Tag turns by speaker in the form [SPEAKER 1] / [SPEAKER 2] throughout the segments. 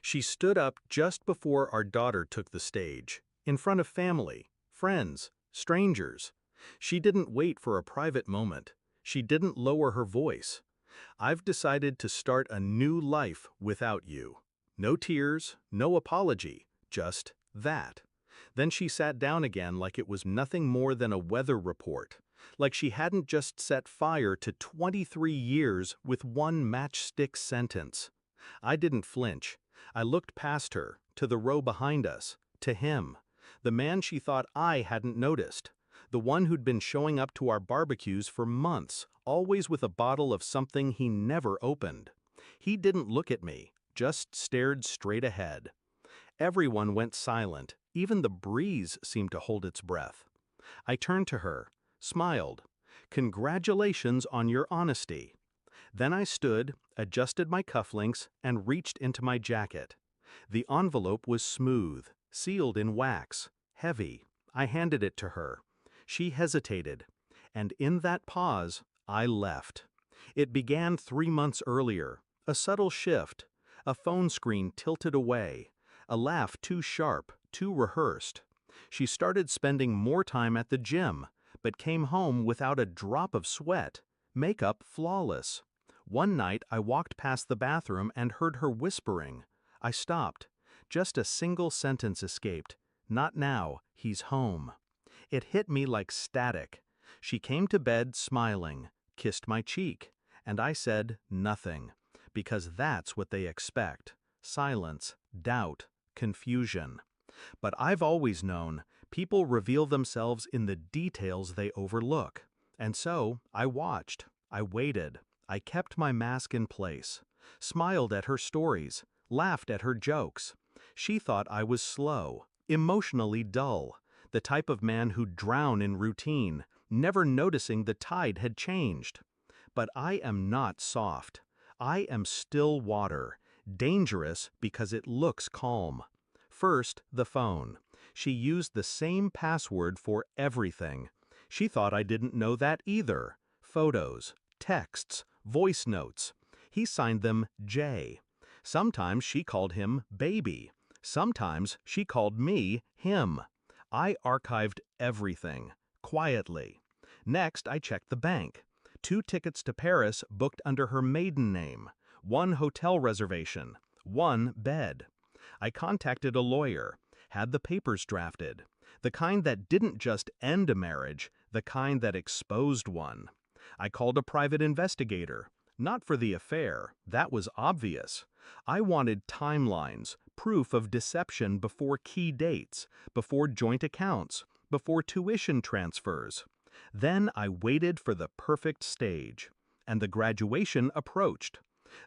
[SPEAKER 1] She stood up just before our daughter took the stage, in front of family, friends, strangers. She didn't wait for a private moment. She didn't lower her voice. "I've decided to start a new life without you." No tears, no apology, just that. Then she sat down again like it was nothing more than a weather report, like she hadn't just set fire to 23 years with one matchstick sentence. I didn't flinch. I looked past her, to the row behind us, to him, the man she thought I hadn't noticed, the one who'd been showing up to our barbecues for months, always with a bottle of something he never opened. He didn't look at me, just stared straight ahead. Everyone went silent, even the breeze seemed to hold its breath. I turned to her, smiled. "Congratulations on your honesty." Then I stood, adjusted my cufflinks, and reached into my jacket. The envelope was smooth, sealed in wax, heavy. I handed it to her. She hesitated, and in that pause, I left. It began 3 months earlier, a subtle shift, a phone screen tilted away, a laugh too sharp, too rehearsed. She started spending more time at the gym, but came home without a drop of sweat, makeup flawless. One night I walked past the bathroom and heard her whispering. I stopped. Just a single sentence escaped. "Not now, he's home." It hit me like static. She came to bed smiling, kissed my cheek, and I said nothing, because that's what they expect. Silence, doubt, confusion. But I've always known, people reveal themselves in the details they overlook. And so, I watched, I waited, I kept my mask in place, smiled at her stories, laughed at her jokes. She thought I was slow, emotionally dull, the type of man who'd drown in routine, never noticing the tide had changed. But I am not soft. I am still water, dangerous because it looks calm. First, the phone. She used the same password for everything. She thought I didn't know that either. Photos, texts, voice notes. He signed them J. Sometimes she called him baby. Sometimes she called me him. I archived everything, quietly. Next, I checked the bank. 2 tickets to Paris booked under her maiden name, 1 hotel reservation, 1 bed. I contacted a lawyer, had the papers drafted, the kind that didn't just end a marriage, the kind that exposed one. I called a private investigator, not for the affair, that was obvious. I wanted timelines, proof of deception before key dates, before joint accounts, before tuition transfers. Then I waited for the perfect stage, and the graduation approached.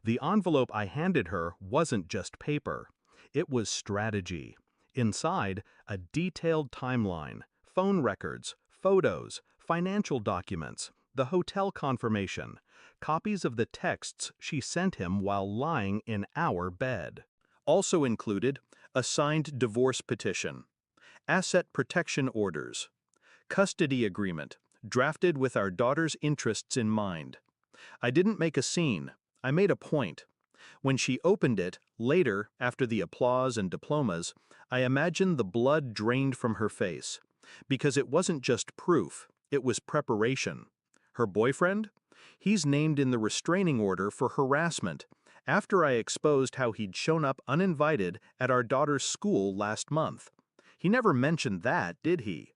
[SPEAKER 1] The envelope I handed her wasn't just paper. It was strategy. Inside, a detailed timeline, phone records, photos, financial documents, the hotel confirmation, copies of the texts she sent him while lying in our bed. Also included, a signed divorce petition, asset protection orders, custody agreement, drafted with our daughter's interests in mind. I didn't make a scene. I made a point. When she opened it, later, after the applause and diplomas, I imagined the blood drained from her face. Because it wasn't just proof, it was preparation. Her boyfriend? He's named in the restraining order for harassment, after I exposed how he'd shown up uninvited at our daughter's school last month. He never mentioned that, did he?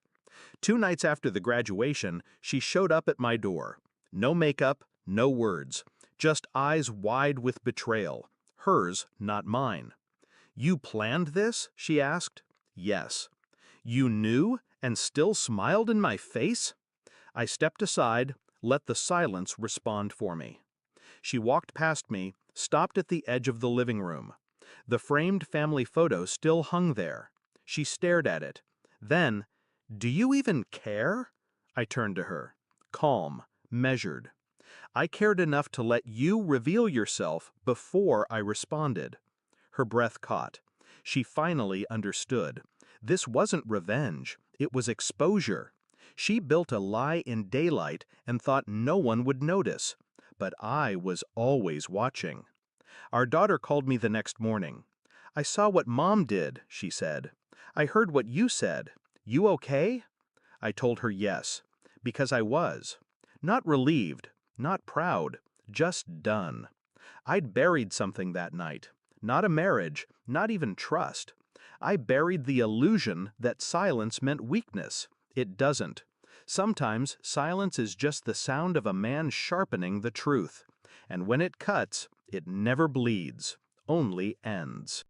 [SPEAKER 1] 2 nights after the graduation, she showed up at my door. No makeup, no words, just eyes wide with betrayal. Hers, not mine. "You planned this?" she asked. "Yes." "You knew and still smiled in my face?" I stepped aside, let the silence respond for me. She walked past me, stopped at the edge of the living room. The framed family photo still hung there. She stared at it. Then, "Do you even care?" I turned to her, calm, measured. "I cared enough to let you reveal yourself before I responded." Her breath caught. She finally understood. This wasn't revenge. It was exposure. She built a lie in daylight and thought no one would notice. But I was always watching. Our daughter called me the next morning.
[SPEAKER 2] I saw what Mom did, she said. I heard what you said. You okay? I told her yes, because I was. Not relieved, not proud, just done. I'd buried something that night. Not a marriage, not even trust. I buried the illusion that silence meant weakness. It doesn't. Sometimes silence is just the sound of a man sharpening the truth. And when it cuts, it never bleeds, only ends.